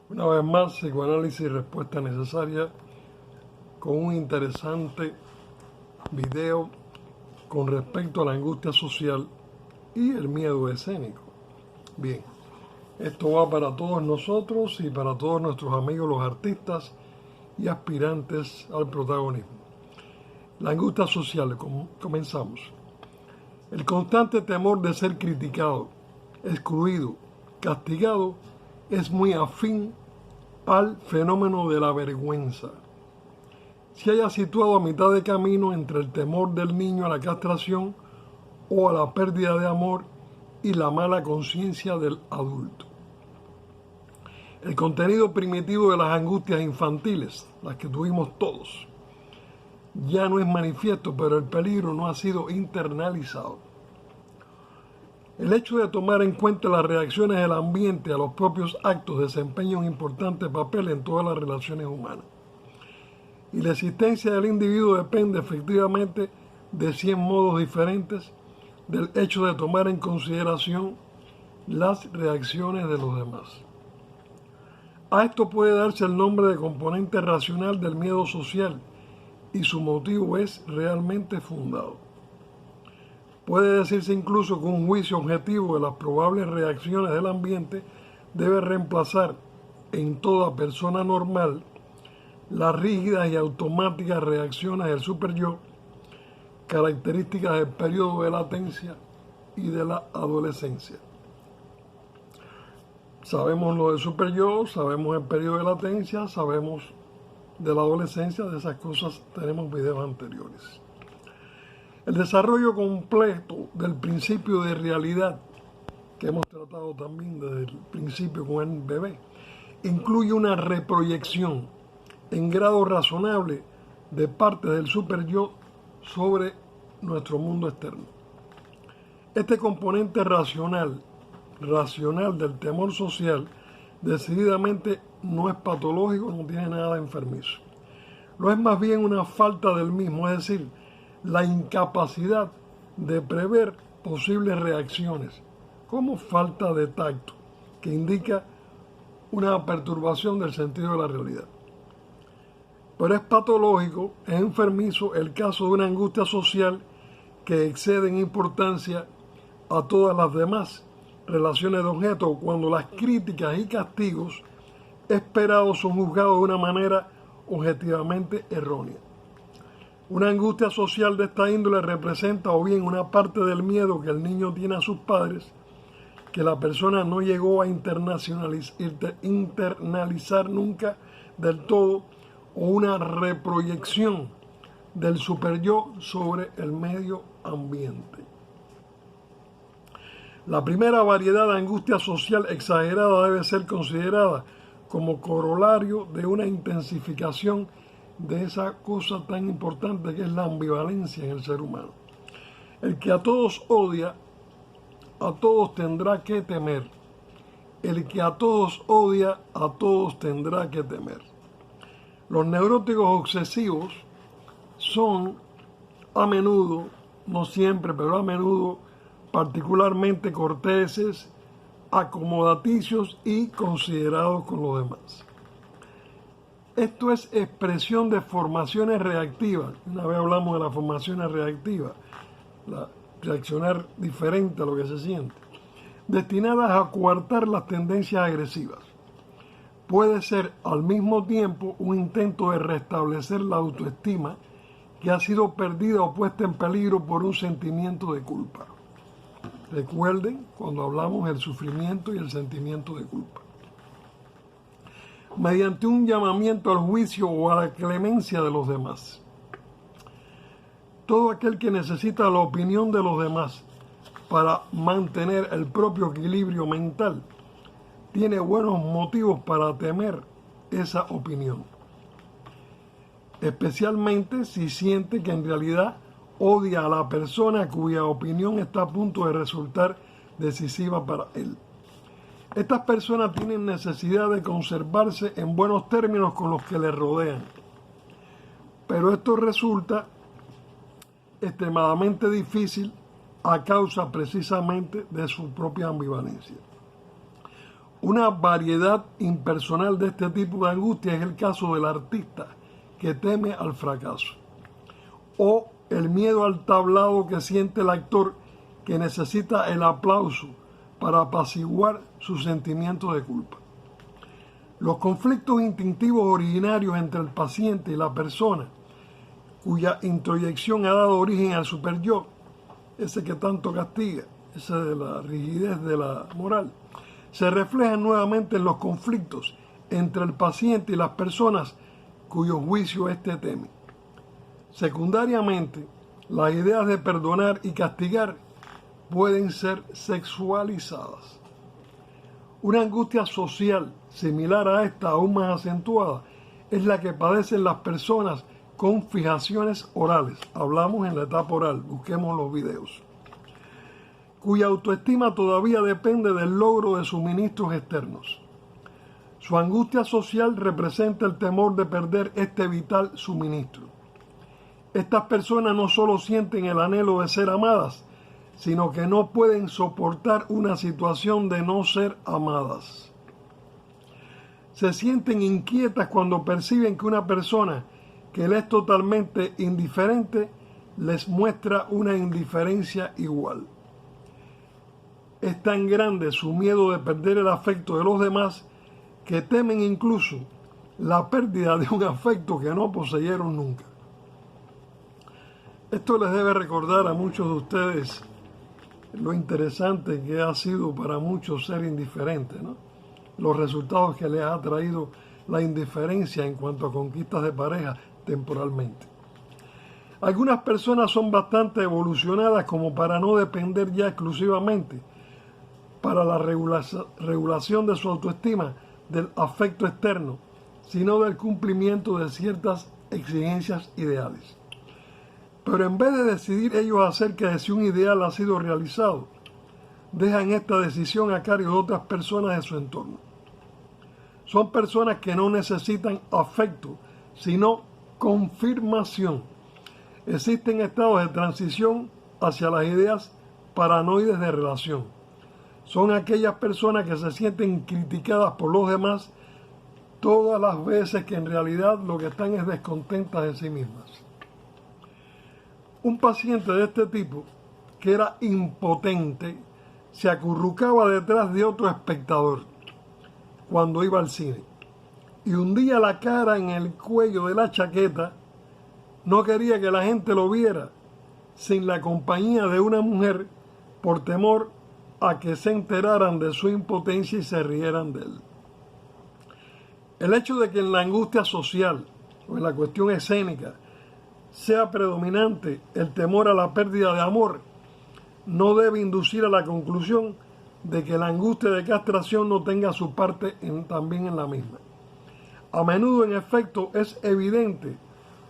Una vez más, psicoanálisis y respuesta necesaria con un interesante video con respecto a la angustia social y el miedo escénico. Bien, esto va para todos nosotros y para todos nuestros amigos los artistas y aspirantes al protagonismo. La angustia social, comenzamos. El constante temor de ser criticado, excluido, castigado, es muy afín al fenómeno de la vergüenza. Se haya situado a mitad de camino entre el temor del niño a la castración o a la pérdida de amor y la mala conciencia del adulto. El contenido primitivo de las angustias infantiles, las que tuvimos todos, ya no es manifiesto, pero el peligro no ha sido internalizado. El hecho de tomar en cuenta las reacciones del ambiente a los propios actos desempeña un importante papel en todas las relaciones humanas. Y la existencia del individuo depende efectivamente de 100 modos diferentes del hecho de tomar en consideración las reacciones de los demás. A esto puede darse el nombre de componente racional del miedo social y su motivo es realmente fundado. Puede decirse incluso que un juicio objetivo de las probables reacciones del ambiente debe reemplazar en toda persona normal las rígidas y automáticas reacciones del superyo, características del periodo de latencia y de la adolescencia. Sabemos lo del superyo, sabemos el periodo de latencia, sabemos de la adolescencia, de esas cosas tenemos videos anteriores. El desarrollo completo del principio de realidad, que hemos tratado también desde el principio con el bebé, incluye una reproyección en grado razonable de parte del superyo sobre nuestro mundo externo. Este componente racional del temor social, decididamente no es patológico, no tiene nada de enfermizo. Lo es más bien una falta del mismo, es decir, la incapacidad de prever posibles reacciones, como falta de tacto, que indica una perturbación del sentido de la realidad. Pero es patológico, es enfermizo el caso de una angustia social que excede en importancia a todas las demás relaciones de objeto, cuando las críticas y castigos esperados son juzgados de una manera objetivamente errónea. Una angustia social de esta índole representa o bien una parte del miedo que el niño tiene a sus padres, que la persona no llegó a internalizar nunca del todo, o una reproyección del superyo sobre el medio ambiente. La primera variedad de angustia social exagerada debe ser considerada como corolario de una intensificación de esa cosa tan importante que es la ambivalencia en el ser humano. El que a todos odia, a todos tendrá que temer. El que a todos odia, a todos tendrá que temer. Los neuróticos obsesivos son a menudo, no siempre, pero a menudo, particularmente corteses, acomodaticios y considerados con los demás. Esto es expresión de formaciones reactivas. Una vez hablamos de las formaciones reactivas, reaccionar diferente a lo que se siente, destinadas a coartar las tendencias agresivas. Puede ser al mismo tiempo un intento de restablecer la autoestima que ha sido perdida o puesta en peligro por un sentimiento de culpa. Recuerden cuando hablamos del sufrimiento y el sentimiento de culpa. Mediante un llamamiento al juicio o a la clemencia de los demás. Todo aquel que necesita la opinión de los demás para mantener el propio equilibrio mental tiene buenos motivos para temer esa opinión, especialmente si siente que en realidad odia a la persona cuya opinión está a punto de resultar decisiva para él. Estas personas tienen necesidad de conservarse en buenos términos con los que les rodean, pero esto resulta extremadamente difícil a causa precisamente de su propia ambivalencia. Una variedad impersonal de este tipo de angustia es el caso del artista que teme al fracaso, o el miedo al tablado que siente el actor que necesita el aplauso para apaciguar su sentimiento de culpa. Los conflictos instintivos originarios entre el paciente y la persona cuya introyección ha dado origen al superyo, ese que tanto castiga, ese de la rigidez de la moral, se reflejan nuevamente en los conflictos entre el paciente y las personas cuyo juicio éste teme. Secundariamente, las ideas de perdonar y castigar pueden ser sexualizadas. Una angustia social similar a esta, aún más acentuada, es la que padecen las personas con fijaciones orales. Hablamos en la etapa oral, busquemos los videos. Cuya autoestima todavía depende del logro de suministros externos. Su angustia social representa el temor de perder este vital suministro. Estas personas no solo sienten el anhelo de ser amadas, sino que no pueden soportar una situación de no ser amadas. Se sienten inquietas cuando perciben que una persona que les es totalmente indiferente les muestra una indiferencia igual. Es tan grande su miedo de perder el afecto de los demás que temen incluso la pérdida de un afecto que no poseyeron nunca. Esto les debe recordar a muchos de ustedes lo interesante que ha sido para muchos ser indiferente, ¿no? Los resultados que les ha traído la indiferencia en cuanto a conquistas de pareja temporalmente. Algunas personas son bastante evolucionadas como para no depender ya exclusivamente para la regulación de su autoestima del afecto externo, sino del cumplimiento de ciertas exigencias ideales. Pero en vez de decidir ellos acerca de si un ideal ha sido realizado, dejan esta decisión a cargo de otras personas de su entorno. Son personas que no necesitan afecto, sino confirmación. Existen estados de transición hacia las ideas paranoides de relación. Son aquellas personas que se sienten criticadas por los demás todas las veces que en realidad lo que están es descontentas de sí mismas. Un paciente de este tipo, que era impotente, se acurrucaba detrás de otro espectador cuando iba al cine y hundía la cara en el cuello de la chaqueta. No quería que la gente lo viera sin la compañía de una mujer por temor a que se enteraran de su impotencia y se rieran de él. El hecho de que en la angustia social o en la cuestión escénica sea predominante el temor a la pérdida de amor, no debe inducir a la conclusión de que la angustia de castración no tenga su parte también en la misma. A menudo, en efecto, es evidente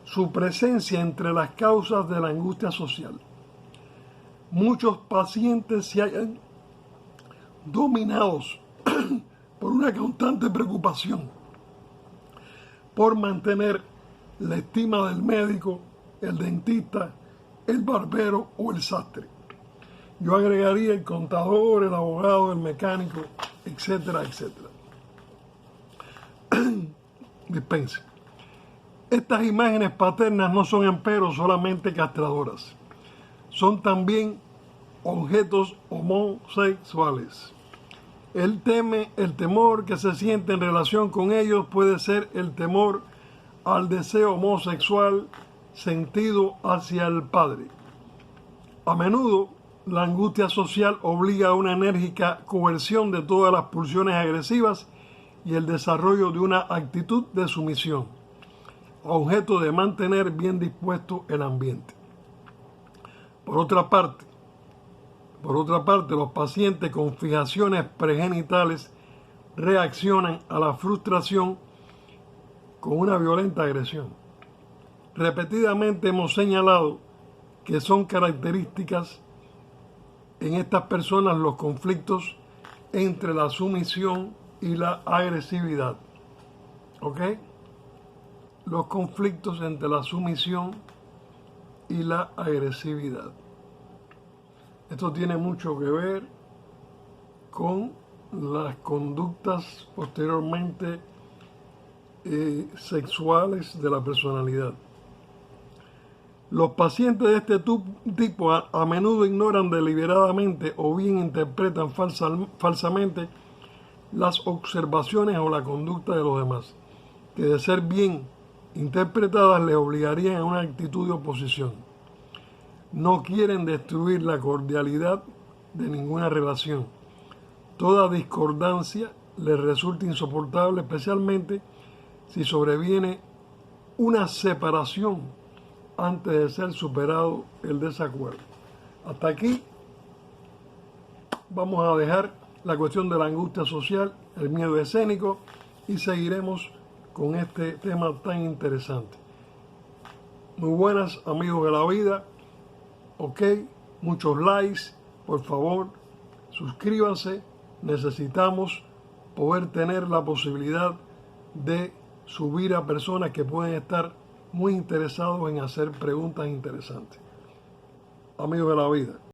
su presencia entre las causas de la angustia social. Muchos pacientes se hallan dominados por una constante preocupación por mantener la estima del médico, el dentista, el barbero o el sastre. Yo agregaría el contador, el abogado, el mecánico, etcétera, etcétera. Dispense. Estas imágenes paternas no son empero solamente castradoras. Son también objetos homosexuales. El temor que se siente en relación con ellos puede ser el temor al deseo homosexual sentido hacia el padre. A menudo, la angustia social obliga a una enérgica coerción de todas las pulsiones agresivas y el desarrollo de una actitud de sumisión, objeto de mantener bien dispuesto el ambiente. Por otra parte, los pacientes con fijaciones pregenitales reaccionan a la frustración con una violenta agresión. Repetidamente hemos señalado que son características en estas personas los conflictos entre la sumisión y la agresividad. ¿Ok? Los conflictos entre la sumisión y la agresividad. Esto tiene mucho que ver con las conductas posteriormente sexuales de la personalidad. Los pacientes de este tipo a menudo ignoran deliberadamente o bien interpretan falsamente las observaciones o la conducta de los demás, que de ser bien interpretadas les obligarían a una actitud de oposición. No quieren destruir la cordialidad de ninguna relación. Toda discordancia les resulta insoportable, especialmente si sobreviene una separación antes de ser superado el desacuerdo. Hasta aquí vamos a dejar la cuestión de la angustia social, el miedo escénico, y seguiremos con este tema tan interesante. Muy buenas, amigos de la vida. Ok, muchos likes, por favor, suscríbanse. Necesitamos poder tener la posibilidad de subir a personas que pueden estar muy interesados en hacer preguntas interesantes. Amigos de la vida.